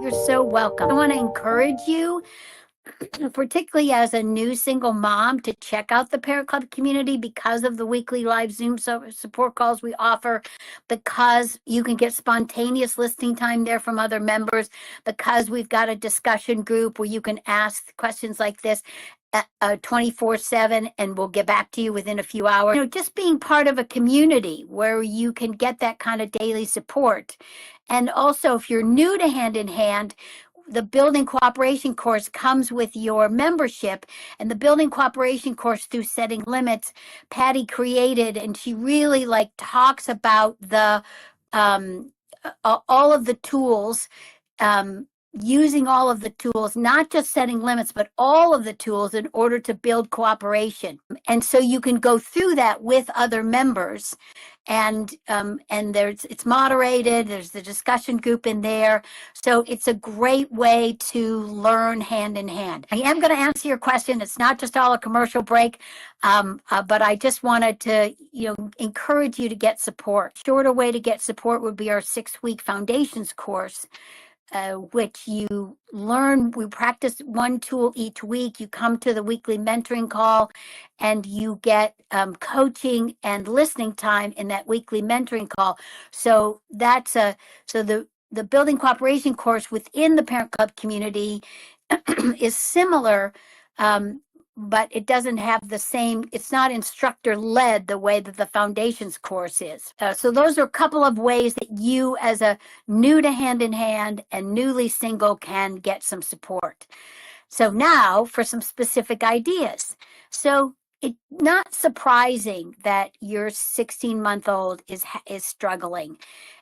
You're so welcome. I want to encourage you, particularly as a new single mom, to check out the Parent Club community because of the weekly live Zoom support calls we offer, because you can get spontaneous listening time there from other members, because we've got a discussion group where you can ask questions like this 24/7 and we'll get back to you within a few hours. Just being part of a community where you can get that kind of daily support. And also, if you're new to Hand in Hand, the building cooperation course comes with your membership, and the building cooperation course through Setting Limits, Patty created, and she really talks about the all of the tools, using all of the tools, not just setting limits, but all of the tools in order to build cooperation. And so you can go through that with other members, and it's moderated. There's the discussion group in there. So it's a great way to learn hand in hand. I am going to answer your question. It's not just all a commercial break, but I just wanted to, encourage you to get support. Shorter way to get support would be our 6-week foundations course, which you learn. We practice one tool each week. You come to the weekly mentoring call, and you get coaching and listening time in that weekly mentoring call. So the building cooperation course within the Parent Club community is similar, but it doesn't have the same, it's not instructor led the way that the foundations course is. So those are a couple of ways that you, as a new to Hand in Hand and newly single, can get some support. So now for some specific ideas. So it's not surprising that your 16-month-old is struggling.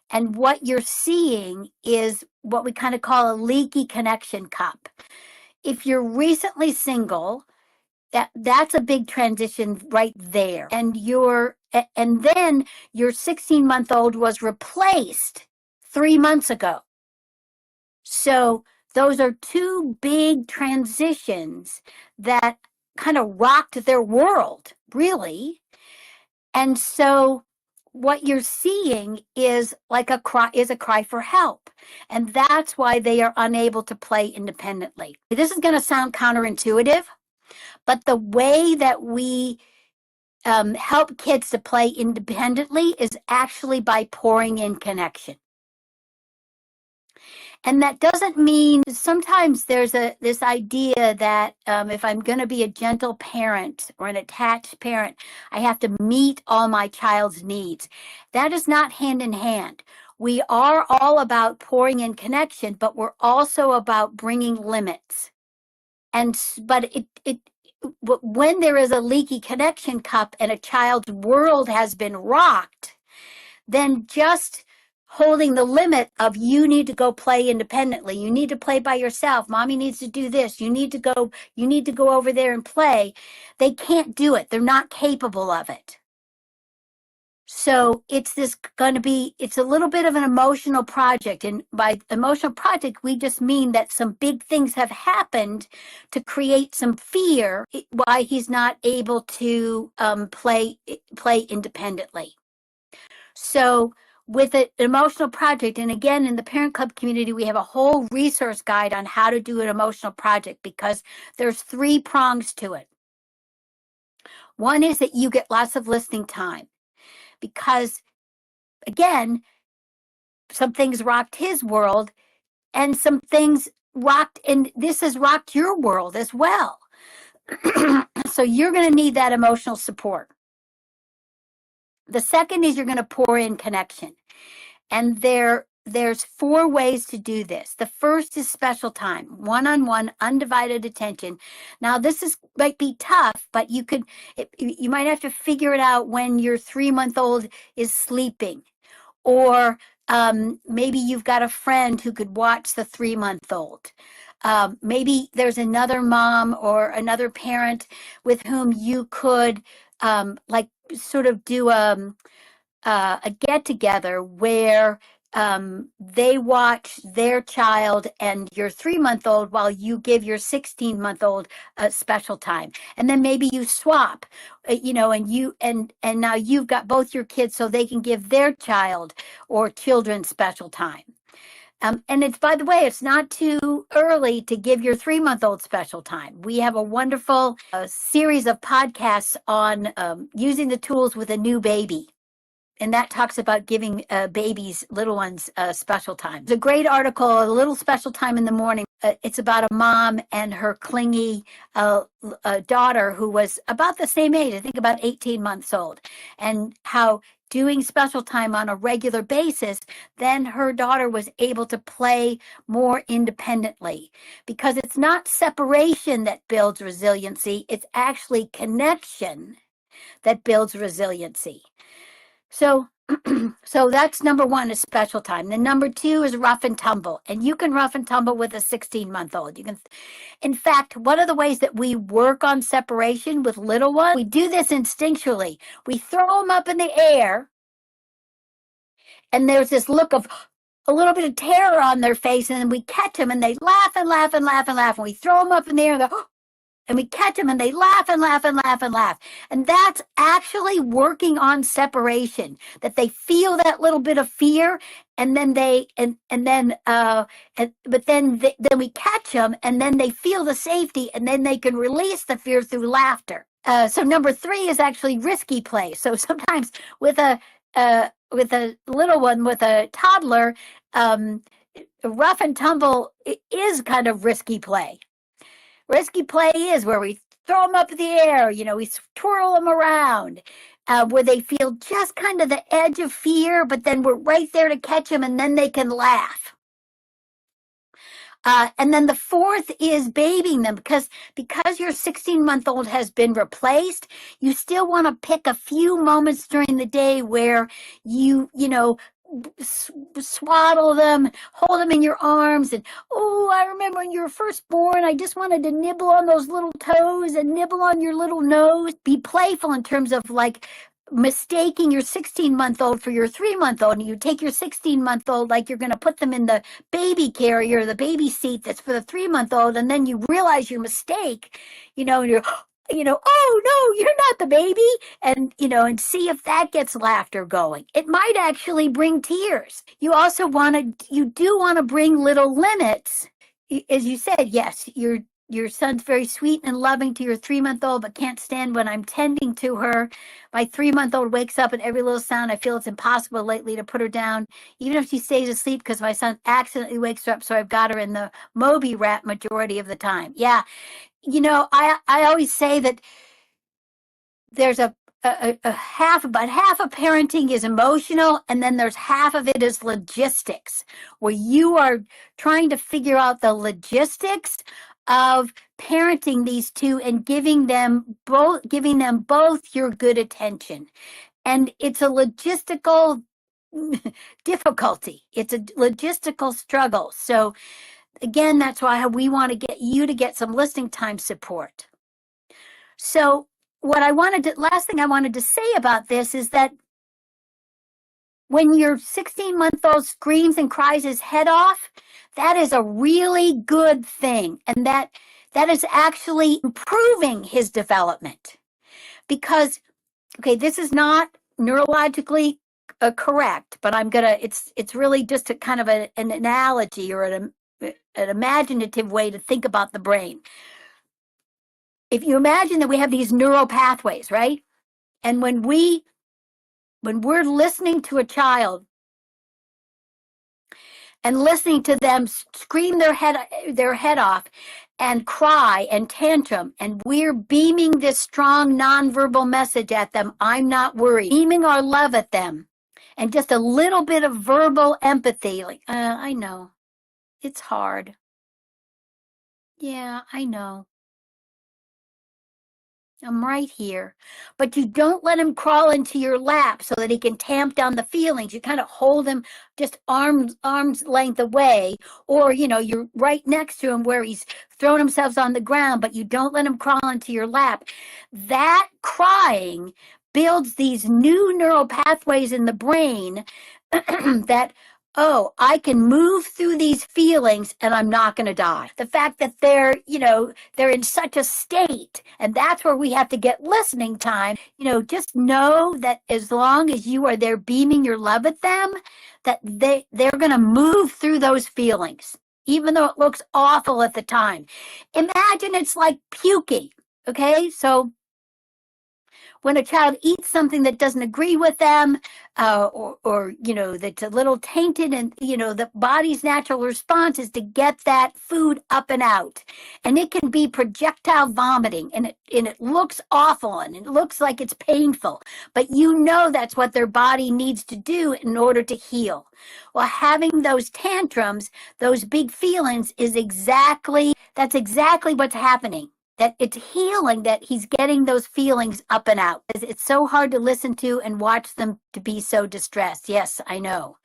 And what you're seeing is what we kind of call a leaky connection cup. If you're recently single, that's a big transition right there. And then your 16-month-old was replaced 3 months ago. So those are two big transitions that kind of rocked their world, really. And so what you're seeing is a cry for help. And that's why they are unable to play independently. This is going to sound counterintuitive, but the way that we help kids to play independently is actually by pouring in connection. And that doesn't mean, sometimes there's this idea that if I'm going to be a gentle parent or an attached parent, I have to meet all my child's needs. That is not hand in hand. We are all about pouring in connection, but we're also about bringing limits. But when there is a leaky connection cup and a child's world has been rocked, then just holding the limit of, you need to go play independently, you need to play by yourself, mommy needs to do this, you need to go over there and play, they can't do it. They're not capable of it. So it's a little bit of an emotional project. And by emotional project, we just mean that some big things have happened to create some fear why he's not able to play independently. So with an emotional project, and again, in the Parent Club community, we have a whole resource guide on how to do an emotional project, because there's 3 prongs to it. One is that you get lots of listening time. Because, again, some things rocked his world, and some things rocked, and this has rocked your world as well. So you're going to need that emotional support. The second is you're going to pour in connection. And there's 4 ways to do this. The first is special time, one-on-one, undivided attention. Now, this might be tough, but you might have to figure it out when your 3-month-old is sleeping, or maybe you've got a friend who could watch the 3-month-old. Maybe there's another mom or another parent with whom you could sort of do a get-together where they watch their child and your 3-month-old while you give your 16-month-old special time. And then maybe you swap, and now you've got both your kids so they can give their child or children special time. And it's, by the way, it's not too early to give your 3-month-old special time. We have a wonderful series of podcasts on using the tools with a new baby. And that talks about giving babies, little ones, special time. There's a great article, A Little Special Time in the Morning. It's about a mom and her clingy daughter who was about the same age, I think about 18 months old, and how doing special time on a regular basis, then her daughter was able to play more independently, because it's not separation that builds resiliency, it's actually connection that builds resiliency. So that's number one, is special time. Then number two is rough and tumble. And you can rough and tumble with a 16-month-old. You can, in fact, one of the ways that we work on separation with little ones, we do this instinctually. We throw them up in the air, and there's this look of a little bit of terror on their face, and then we catch them, and they laugh and laugh and laugh and laugh. And we throw them up in the air, and go, and we catch them, and they laugh and laugh and laugh and laugh. And that's actually working on separation, that they feel that little bit of fear, and then then we catch them, and then they feel the safety, and then they can release the fear through laughter. So number three is actually risky play. So sometimes with a little one, with a toddler, rough and tumble is kind of risky play. Risky play is where we throw them up in the air, we twirl them around, where they feel just kind of the edge of fear, but then we're right there to catch them, and then they can laugh. And then the fourth is babying them, because your 16-month-old has been replaced, you still want to pick a few moments during the day where you swaddle them, hold them in your arms, and I remember when you were first born, I just wanted to nibble on those little toes and nibble on your little nose. Be playful in terms of like mistaking your 16-month-old for your 3-month-old, and you take your 16-month-old like you're going to put them in the baby carrier, the baby seat that's for the 3-month-old, and then you realize your mistake, and you're oh no, you're not the baby, and see if that gets laughter going. It might actually bring tears. You do want to bring little limits. As you said, yes, your son's very sweet and loving to your 3-month-old, but can't stand when I'm tending to her. My 3-month-old wakes up, and every little sound, I feel it's impossible lately to put her down, even if she stays asleep, because my son accidentally wakes her up, so I've got her in the Moby wrap majority of the time. Yeah. I always say that there's a half of parenting is emotional, and then there's half of it is logistics, where you are trying to figure out the logistics of parenting these two and giving them both your good attention. And it's a logistical difficulty. It's a logistical struggle. So again, that's why we want to get you to get some listening time support. So last thing I wanted to say about this is that when your 16-month-old screams and cries his head off, that is a really good thing. And that is actually improving his development. Because, this is not neurologically correct, but it's really just a kind of an analogy or an imaginative way to think about the brain. If you imagine that we have these neural pathways, right? And when we're listening to a child and listening to them scream their head off and cry and tantrum, and we're beaming this strong nonverbal message at them, I'm not worried, beaming our love at them, and just a little bit of verbal empathy, like, I know, it's hard. Yeah, I know. I'm right here. But you don't let him crawl into your lap so that he can tamp down the feelings. You kind of hold him just arm's length away, or, you're right next to him where he's thrown himself on the ground, but you don't let him crawl into your lap. That crying builds these new neural pathways in the brain that oh, I can move through these feelings and I'm not going to die. The fact that they're in such a state, and that's where we have to get listening time. Just know that as long as you are there beaming your love at them, that they're going to move through those feelings, even though it looks awful at the time. Imagine it's like puking. Okay, so when a child eats something that doesn't agree with them, or that's a little tainted, and the body's natural response is to get that food up and out, and it can be projectile vomiting, and it looks awful, and it looks like it's painful, but that's what their body needs to do in order to heal. Well, having those tantrums, those big feelings, that's exactly what's happening, that it's healing, that he's getting those feelings up and out. It's so hard to listen to and watch them to be so distressed. Yes, I know.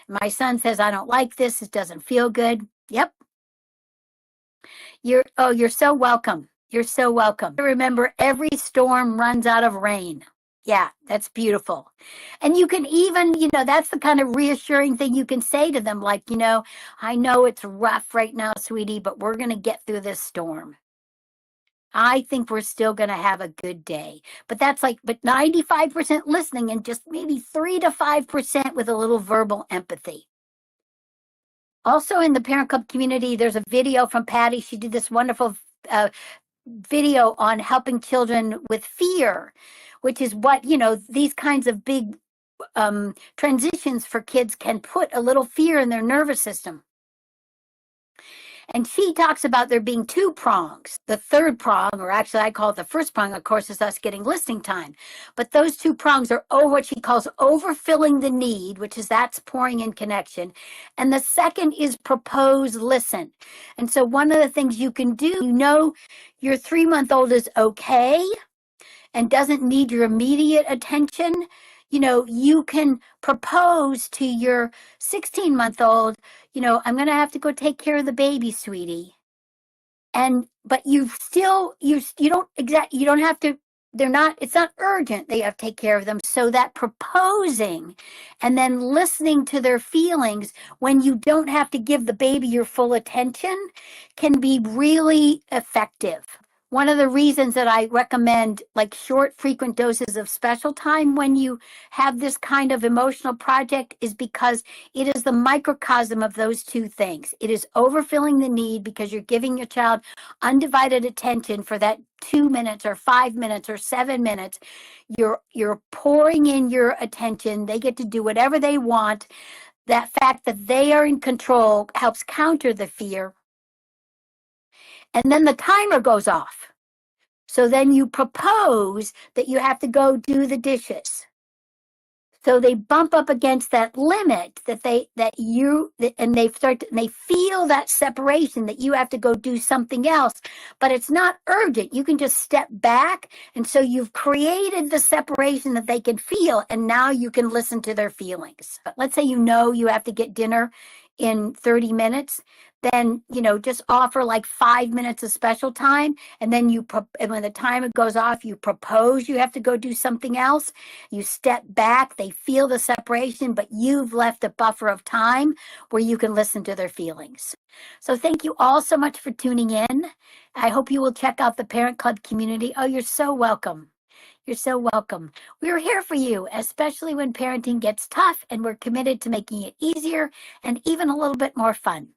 My son says, I don't like this. It doesn't feel good. Yep. You're so welcome. You're so welcome. Remember, every storm runs out of rain. Yeah, that's beautiful. And you can even, that's the kind of reassuring thing you can say to them, like, I know it's rough right now, sweetie, but we're going to get through this storm. I think we're still going to have a good day. But 95% listening and just maybe 3 to 5% with a little verbal empathy. Also in the Parent Club community, there's a video from Patty. She did this wonderful video on helping children with fear, which is what, these kinds of big transitions for kids can put a little fear in their nervous system. And she talks about there being 2 prongs. The third prong, or actually I call it the first prong, of course, is us getting listening time. But those 2 prongs are what she calls overfilling the need, which is that's pouring in connection. And the second is propose listen. And so one of the things you can do, your 3-month-old is okay and doesn't need your immediate attention, you can propose to your 16-month-old, I'm going to have to go take care of the baby, sweetie. But you don't have to, it's not urgent that you have to take care of them. So that proposing and then listening to their feelings when you don't have to give the baby your full attention can be really effective. One of the reasons that I recommend short, frequent doses of special time when you have this kind of emotional project is because it is the microcosm of those 2 things. It is overfilling the need because you're giving your child undivided attention for that 2 minutes or 5 minutes or 7 minutes. You're pouring in your attention. They get to do whatever they want. That fact that they are in control helps counter the fear. And then the timer goes off. So then you propose that you have to go do the dishes. So they bump up against that limit and they feel that separation, that you have to go do something else, but it's not urgent. You can just step back. And so you've created the separation that they can feel. And now you can listen to their feelings. But let's say, you have to get dinner in 30 minutes, then, just offer 5 minutes of special time. And then and when the timer goes off, you propose you have to go do something else. You step back, they feel the separation, but you've left a buffer of time where you can listen to their feelings. So thank you all so much for tuning in. I hope you will check out the Parent Club community. Oh, you're so welcome. You're so welcome. We're here for you, especially when parenting gets tough, and we're committed to making it easier and even a little bit more fun.